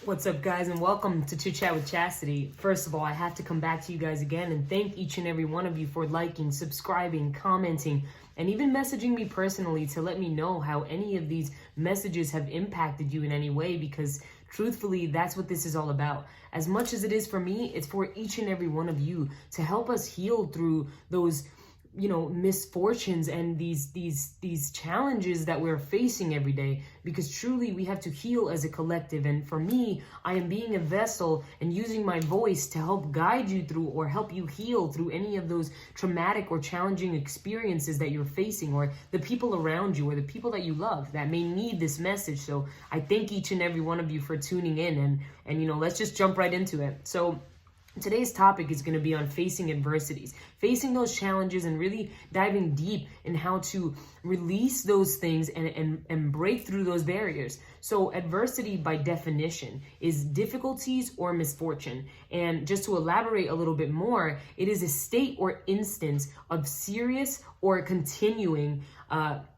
What's up, guys, and welcome to Chit Chat with Chastity. First of all, I have to come back to you guys again and thank each and every one of you for liking, subscribing, commenting, and even messaging me personally to let me know how any of these messages have impacted you in any way, because truthfully, that's what this is all about. As much as it is for me, it's for each and every one of you to help us heal through those misfortunes and these challenges that we're facing every day, because truly we have to heal as a collective. And for me, I am being a vessel and using my voice to help guide you through or help you heal through any of those traumatic or challenging experiences that you're facing, or the people around you or the people that you love that may need this message. So I thank each and every one of you for tuning in, and let's just jump right into it. So today's topic is going to be on facing adversities, facing those challenges, and really diving deep in how to release those things and break through those barriers. So adversity, by definition, is difficulties or misfortune. And just to elaborate a little bit more, it is a state or instance of serious or continuing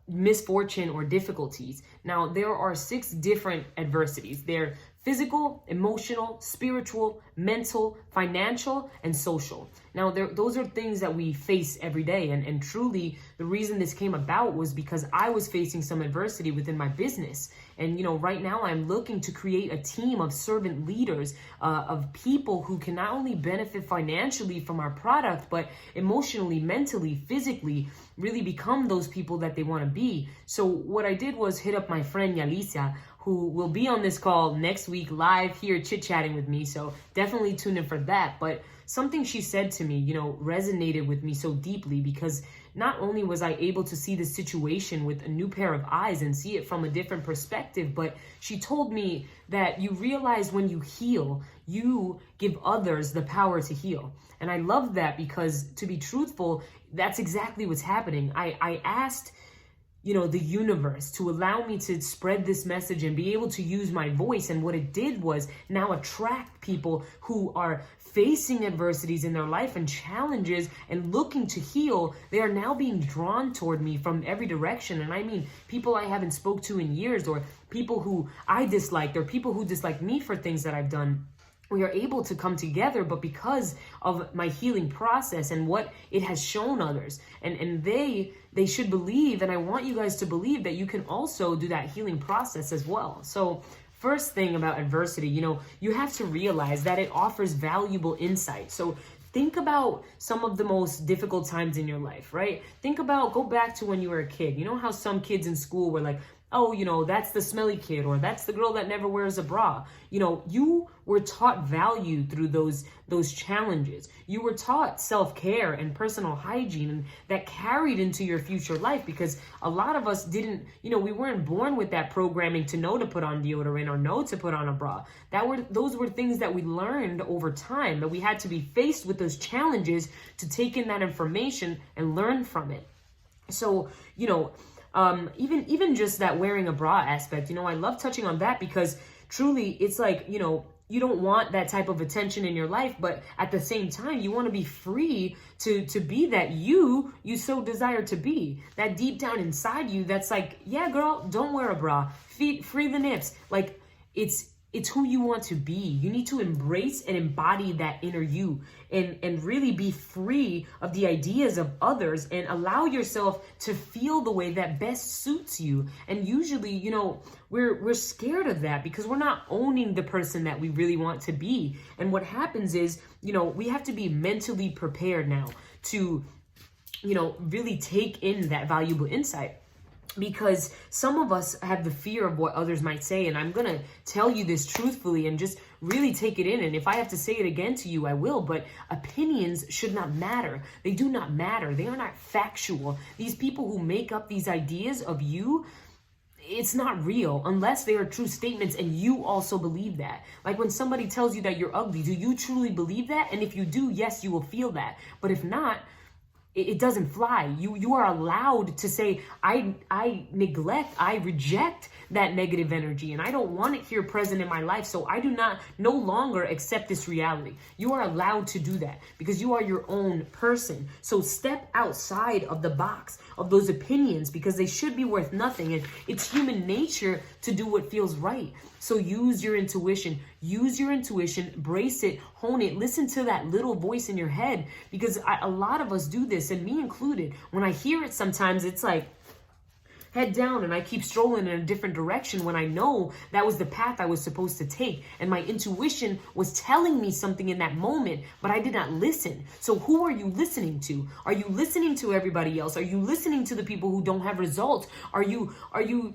misfortune or difficulties. Now, there are 6 different adversities. They're physical, emotional, spiritual, mental, financial, and social. Now, those are things that we face every day. And truly, the reason this came about was because I was facing some adversity within my business. And, right now I'm looking to create a team of servant leaders, of people who can not only benefit financially from our product, but emotionally, mentally, physically, really become those people that they want to be. So what I did was hit up my friend Yalicia, who will be on this call next week live here chit-chatting with me. So definitely tune in for that. But something she said to me, resonated with me so deeply, because not only was I able to see the situation with a new pair of eyes and see it from a different perspective, but she told me that you realize when you heal, you give others the power to heal. And I love that, because to be truthful, that's exactly what's happening. I asked the universe to allow me to spread this message and be able to use my voice. And what it did was now attract people who are facing adversities in their life and challenges and looking to heal. They are now being drawn toward me from every direction. And I mean, people I haven't spoke to in years, or people who I disliked, or people who dislike me for things that I've done. We are able to come together, but because of my healing process and what it has shown others, and they should believe, and I want you guys to believe that you can also do that healing process as well. So first thing about adversity, you have to realize that it offers valuable insight. So think about some of the most difficult times in your life, right? Go back to when you were a kid. You know how some kids in school were like, oh, that's the smelly kid, or that's the girl that never wears a bra. You were taught value through those challenges. You were taught self-care and personal hygiene, and that carried into your future life, because a lot of us didn't, we weren't born with that programming to know to put on deodorant or know to put on a bra. Those were things that we learned over time, that we had to be faced with those challenges to take in that information and learn from it. So, even just that wearing a bra aspect, I love touching on that, because truly it's like, you don't want that type of attention in your life, but at the same time, you want to be free to be that you so desire to be. That deep down inside you, that's like, yeah, girl, don't wear a bra. Free the nips. Like, it's who you want to be. You need to embrace and embody that inner you, and really be free of the ideas of others, and allow yourself to feel the way that best suits you. And usually, we're scared of that, because we're not owning the person that we really want to be. And what happens is, we have to be mentally prepared now to, really take in that valuable insight. Because some of us have the fear of what others might say. And I'm going to tell you this truthfully and just really take it in. And if I have to say it again to you, I will. But opinions should not matter. They do not matter. They are not factual. These people who make up these ideas of you, it's not real unless they are true statements and you also believe that. Like when somebody tells you that you're ugly, do you truly believe that? And if you do, yes, you will feel that. But if not, it doesn't fly. You are allowed to say, I reject that negative energy, and I don't want it here present in my life, so I do no longer accept this reality. You are allowed to do that because you are your own person. So step outside of the box of those opinions, because they should be worth nothing, and it's human nature to do what feels right. So use your intuition, embrace it, hone it, listen to that little voice in your head, because a lot of us do this, and me included. When I hear it sometimes, it's like, head down, and I keep strolling in a different direction when I know that was the path I was supposed to take. And my intuition was telling me something in that moment, but I did not listen. So who are you listening to? Are you listening to everybody else? Are you listening to the people who don't have results? Are you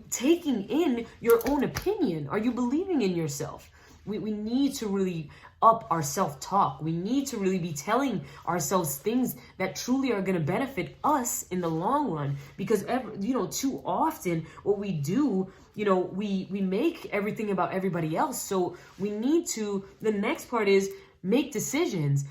taking in your own opinion? Are you believing in yourself? We need to really up our self-talk. We need to really be telling ourselves things that truly are going to benefit us in the long run, because too often what we do, we make everything about everybody else. So we need to, the next part is make decisions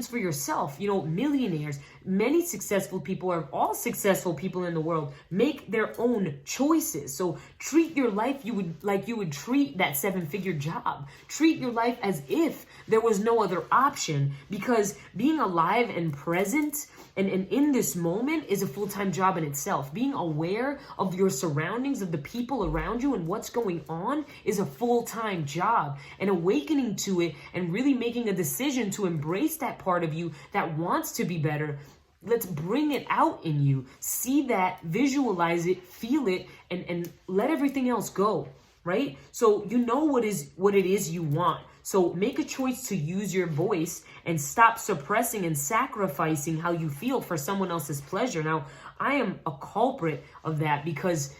for yourself. Millionaires, many successful people, or all successful people in the world, make their own choices. So treat your life like you would treat that 7-figure job. Treat your life as if there was no other option, because being alive and present and in this moment is a full-time job in itself. Being aware of your surroundings, of the people around you and what's going on, is a full-time job. And awakening to it and really making a decision to embrace that part of you that wants to be better. Let's bring it out in you. See that, visualize it, feel it, and let everything else go, right? So you know what it is you want. So make a choice to use your voice and stop suppressing and sacrificing how you feel for someone else's pleasure. Now, I am a culprit of that, because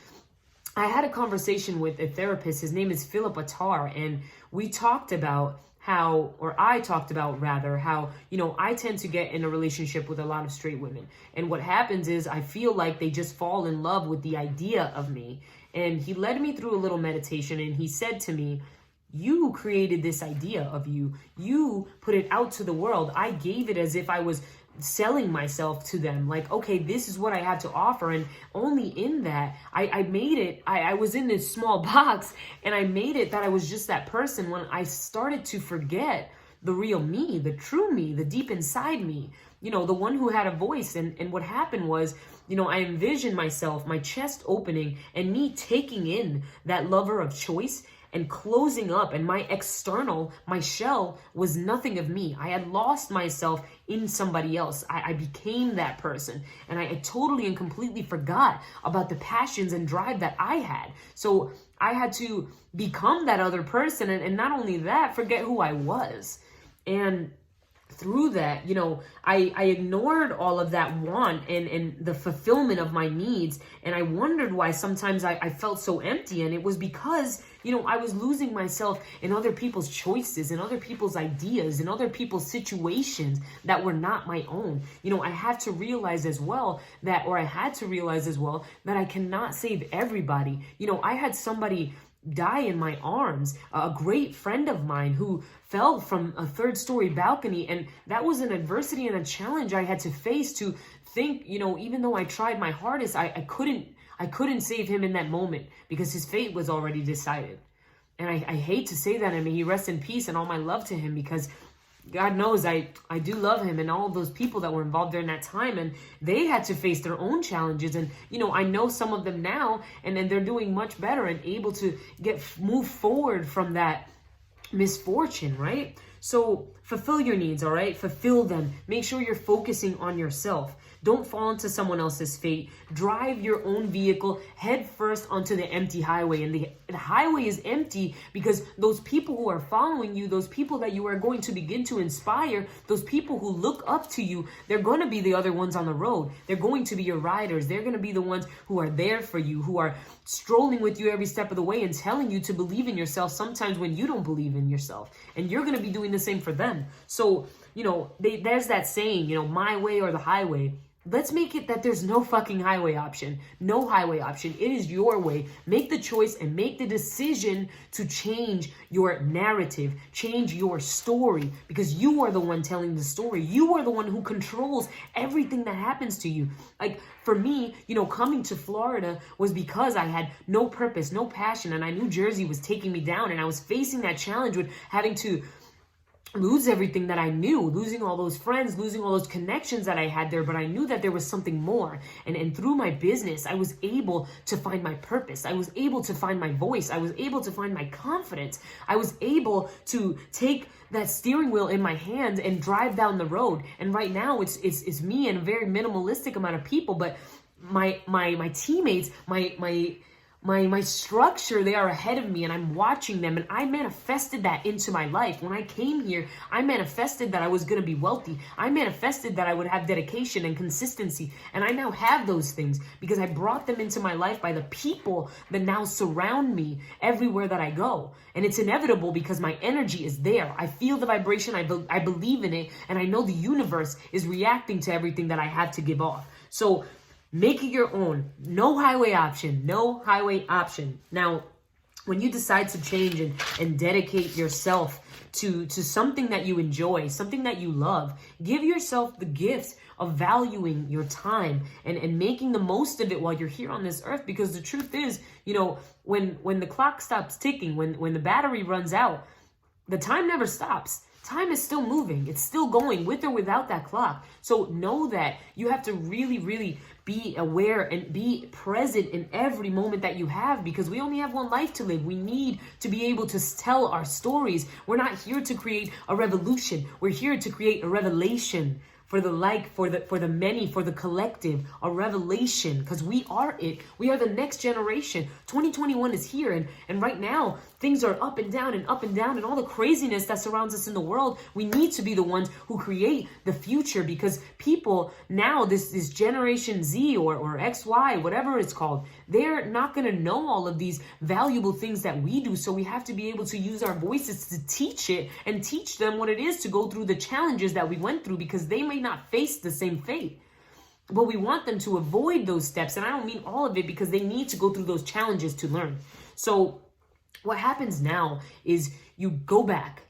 I had a conversation with a therapist. His name is Philip Attar, and I talked about how I tend to get in a relationship with a lot of straight women. And what happens is I feel like they just fall in love with the idea of me. And he led me through a little meditation, and he said to me, you created this idea of you. You put it out to the world. I gave it as if I was selling myself to them. Like, okay, this is what I had to offer. And only in that, I made it, I was in this small box, and I made it that I was just that person, when I started to forget the real me, the true me, the deep inside me, the one who had a voice. And what happened was, I envisioned myself, my chest opening, and me taking in that lover of choice and closing up, and my shell was nothing of me. I had lost myself in somebody else. I became that person, and I totally and completely forgot about the passions and drive that I had. So I had to become that other person, and not only that, forget who I was. And through that, I ignored all of that want and the fulfillment of my needs. And I wondered why sometimes I felt so empty. And it was because, I was losing myself in other people's choices, in other people's ideas, in other people's situations that were not my own. I had to realize as well that I cannot save everybody. I had somebody die in my arms, a great friend of mine who fell from a 3rd-story balcony, and that was an adversity and a challenge I had to face. To think, even though I tried my hardest, I couldn't save him in that moment, because his fate was already decided. And I hate to say that, and may he rest in peace, and all my love to him, because God knows I do love him and all of those people that were involved during that time, and they had to face their own challenges. And, I know some of them now, and then they're doing much better and able to move forward from that misfortune, right? So fulfill your needs, all right? Fulfill them. Make sure you're focusing on yourself. Don't fall into someone else's fate. Drive your own vehicle head first onto the empty highway. And the highway is empty because those people who are following you, those people that you are going to begin to inspire, those people who look up to you, they're going to be the other ones on the road. They're going to be your riders. They're going to be the ones who are there for you, who are strolling with you every step of the way and telling you to believe in yourself sometimes when you don't believe in yourself. And you're going to be doing the same for them. So, there's that saying, my way or the highway. Let's make it that there's no fucking highway option. No highway option. It is your way. Make the choice and make the decision to change your narrative, change your story, because you are the one telling the story. You are the one who controls everything that happens to you. Like for me, coming to Florida was because I had no purpose, no passion, and I knew Jersey was taking me down, and I was facing that challenge with having to lose everything that I knew, losing all those friends, losing all those connections that I had there. But I knew that there was something more. And through my business, I was able to find my purpose. I was able to find my voice. I was able to find my confidence. I was able to take that steering wheel in my hand and drive down the road. And right now it's me and a very minimalistic amount of people, but my teammates, my structure, they are ahead of me, and I'm watching them, and I manifested that into my life. When I came here, I manifested that I was going to be wealthy. I manifested that I would have dedication and consistency, and I now have those things because I brought them into my life by the people that now surround me everywhere that I go. And it's inevitable because my energy is there. I feel the vibration, I believe in it, and I know the universe is reacting to everything that I have to give off. So make it your own. No highway option. No highway option. Now, when you decide to change and dedicate yourself to something that you enjoy, something that you love, give yourself the gift of valuing your time and making the most of it while you're here on this earth. Because the truth is, when the clock stops ticking, when the battery runs out, the time never stops. Time is still moving. It's still going with or without that clock. So know that you have to really, really be aware and be present in every moment that you have, because we only have one life to live. We need to be able to tell our stories. We're not here to create a revolution. We're here to create a revelation for the many, for the collective, a revelation, because we are it. We are the next generation. 2021 is here, and right now things are up and down and up and down, and all the craziness that surrounds us in the world. We need to be the ones who create the future, because people now, this Generation Z or XY, whatever it's called, they're not going to know all of these valuable things that we do. So we have to be able to use our voices to teach it and teach them what it is to go through the challenges that we went through, because they may not face the same fate. But we want them to avoid those steps. And I don't mean all of it, because they need to go through those challenges to learn. So what happens now is you go back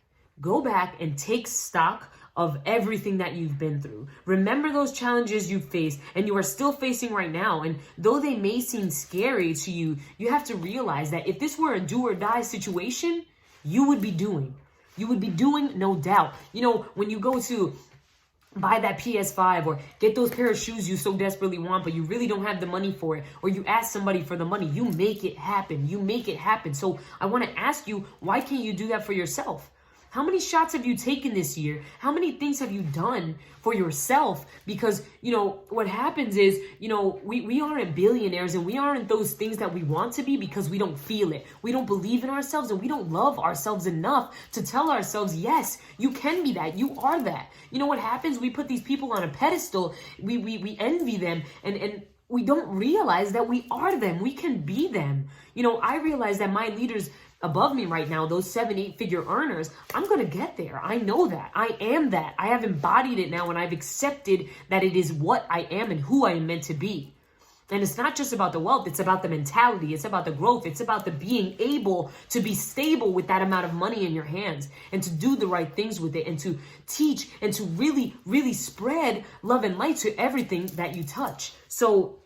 and take stock of everything that you've been through. Remember those challenges you faced and you are still facing right now. And though they may seem scary to you, you have to realize that if this were a do or die situation, you would be doing, no doubt. When you go to buy that PS5 or get those pair of shoes you so desperately want, but you really don't have the money for it, or you ask somebody for the money, you make it happen. So I want to ask you, why can't you do that for yourself? How many shots have you taken this year? How many things have you done for yourself? Because, what happens is, we aren't billionaires, and we aren't those things that we want to be because we don't feel it. We don't believe in ourselves, and we don't love ourselves enough to tell ourselves, yes, you can be that. You are that. What happens? We put these people on a pedestal. We envy them, and we don't realize that we are them. We can be them. I realize that my leaders above me right now, those 7-8 figure earners, I'm going to get there. I know that. I am that. I have embodied it now, and I've accepted that it is what I am and who I am meant to be. And it's not just about the wealth. It's about the mentality. It's about the growth. It's about the being able to be stable with that amount of money in your hands, and to do the right things with it, and to teach, and to really, really spread love and light to everything that you touch. So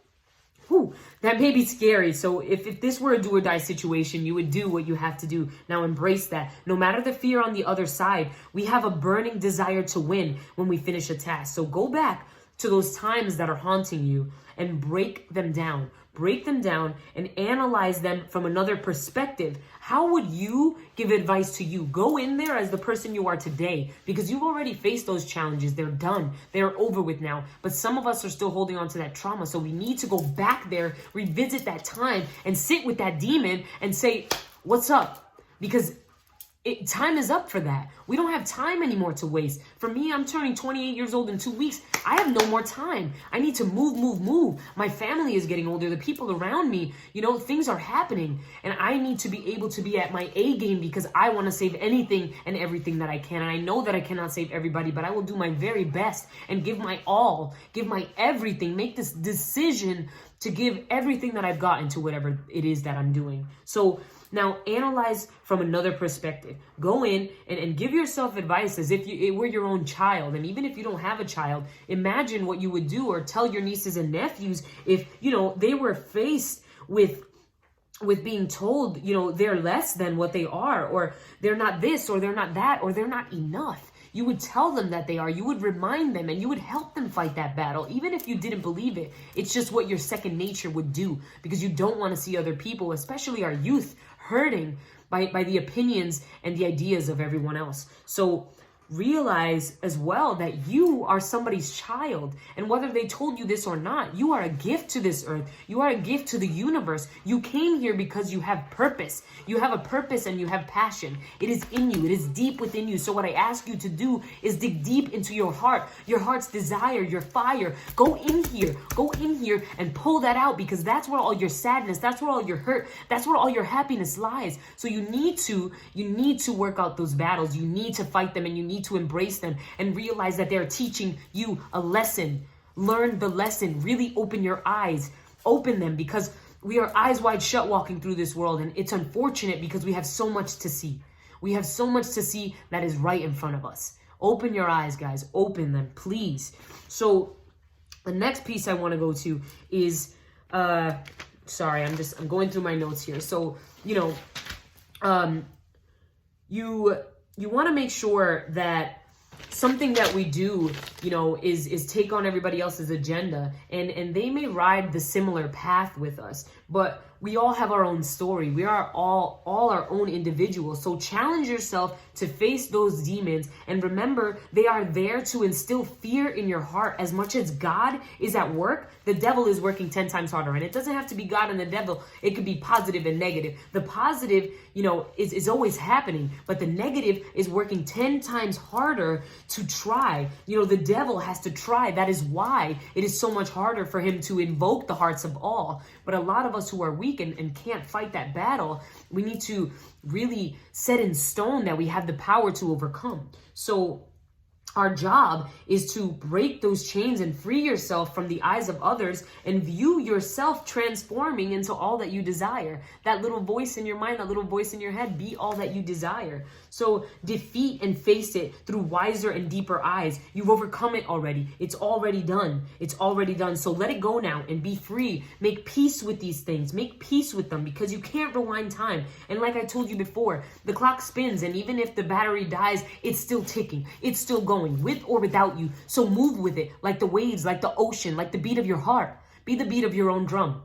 that may be scary. So if this were a do or die situation, you would do what you have to do. Now embrace that. No matter the fear on the other side, we have a burning desire to win when we finish a task. So go back to those times that are haunting you and break them down and analyze them from another perspective. How would you give advice to you? Go in there as the person you are today, because you've already faced those challenges. They're done. They're over with now. But some of us are still holding on to that trauma. So we need to go back there, revisit that time, and sit with that demon and say, what's up? Because time is up for that. We don't have time anymore to waste. For me, I'm turning 28 years old in 2 weeks. I have no more time. I need to move. My family is getting older. The people around me, things are happening. And I need to be able to be at my A game, because I want to save anything and everything that I can. And I know that I cannot save everybody, but I will do my very best and give my all, give my everything, make this decision to give everything that I've got into whatever it is that I'm doing. So now analyze from another perspective. Go in and give yourself advice as if it were your own child. And even if you don't have a child, imagine what you would do, or tell your nieces and nephews if, they were faced with with being told, you know, they're less than what they are, or they're not this, or they're not that, or they're not enough. You would tell them that they are. You would remind them, and you would help them fight that battle. Even if you didn't believe it, it's just what your second nature would do, because you don't want to see other people, especially our youth, hurting by the opinions and the ideas of everyone else. So realize as well that you are somebody's child, and whether they told you this or not, you are a gift to this earth. You are a gift to the universe. You came here because you have purpose. You have a purpose and you have passion. It is in you. It is deep within you. So what I ask you to do is dig deep into your heart's desire, your fire. Go in here and pull that out, because that's where all your sadness, that's where all your hurt, that's where all your happiness lies. So you need to work out those battles. You need to fight them, and you need to embrace them and realize that they're teaching you a lesson. Learn the lesson. Really open your eyes. Open them, because we are eyes wide shut walking through this world, and it's unfortunate because we have so much to see. We have so much to see that is right in front of us. Open your eyes, guys. Open them, please. So the next piece I want to go to is, sorry, I'm going through my notes here. So, you want to make sure that something that we do, is take on everybody else's agenda, and they may ride the similar path with us, but we all have our own story. We are all our own individuals. So challenge yourself to face those demons, and remember, they are there to instill fear in your heart. As much as God is at work, the devil is working 10 times harder. And it doesn't have to be God and the devil. It could be positive and negative. The positive, is always happening, but the negative is working 10 times harder to try. The devil has to try. That is why it is so much harder for him to invoke the hearts of all. But a lot of us who are weak and can't fight that battle, we need to really set in stone that we have the power to overcome. So our job is to break those chains and free yourself from the eyes of others and view yourself transforming into all that you desire. That little voice in your mind, that little voice in your head, be all that you desire. So defeat and face it through wiser and deeper eyes. You've overcome it already. It's already done. It's already done. So let it go now and be free. Make peace with these things. Make peace with them, because you can't rewind time. And like I told you before, the clock spins, and even if the battery dies, it's still ticking. It's still going, with or without you. So move with it, like the waves, like the ocean, like the beat of your heart. Be the beat of your own drum.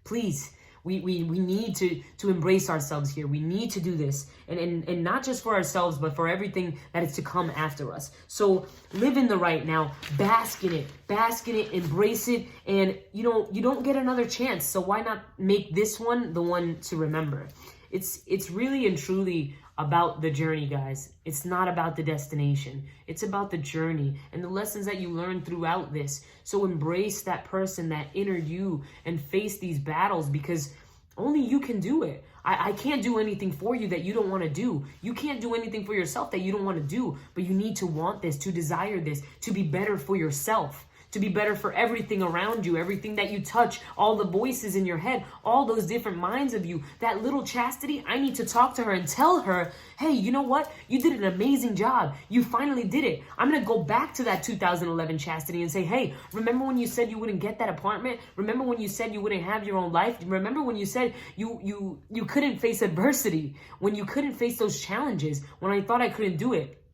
Please. We need to embrace ourselves here. We need to do this, and not just for ourselves, but for everything that is to come after us. So live in the right now, bask in it, embrace it, and you don't get another chance. So why not make this one the one to remember? It's really and truly about the journey, guys. It's not about the destination. It's about the journey and the lessons that you learn throughout this. So embrace that person, that inner you, and face these battles, because only you can do it. I can't do anything for you that you don't want to do. You can't do anything for yourself that you don't want to do, but you need to want this, to desire this, to be better for yourself, to be better for everything around you, everything that you touch, all the voices in your head, all those different minds of you. That little Chastity, I need to talk to her and tell her, hey, you know what? You did an amazing job. You finally did it. I'm going to go back to that 2011 Chastity and say, hey, remember when you said you wouldn't get that apartment? Remember when you said you wouldn't have your own life? Remember when you said you couldn't face adversity, when you couldn't face those challenges, when I thought I couldn't do it?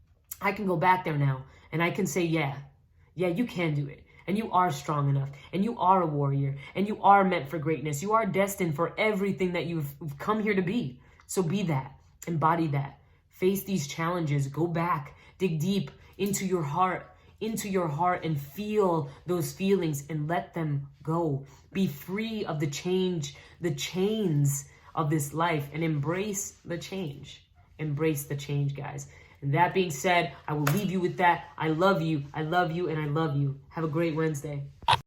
I can go back there now, and I can say, yeah, you can do it. And you are strong enough, and you are a warrior, and you are meant for greatness. You are destined for everything that you've come here to be. So be that, embody that, face these challenges, go back, dig deep into your heart, and feel those feelings and let them go. Be free of the chains of this life, and embrace the change. Embrace the change, guys. And that being said, I will leave you with that. I love you, and I love you. Have a great Wednesday.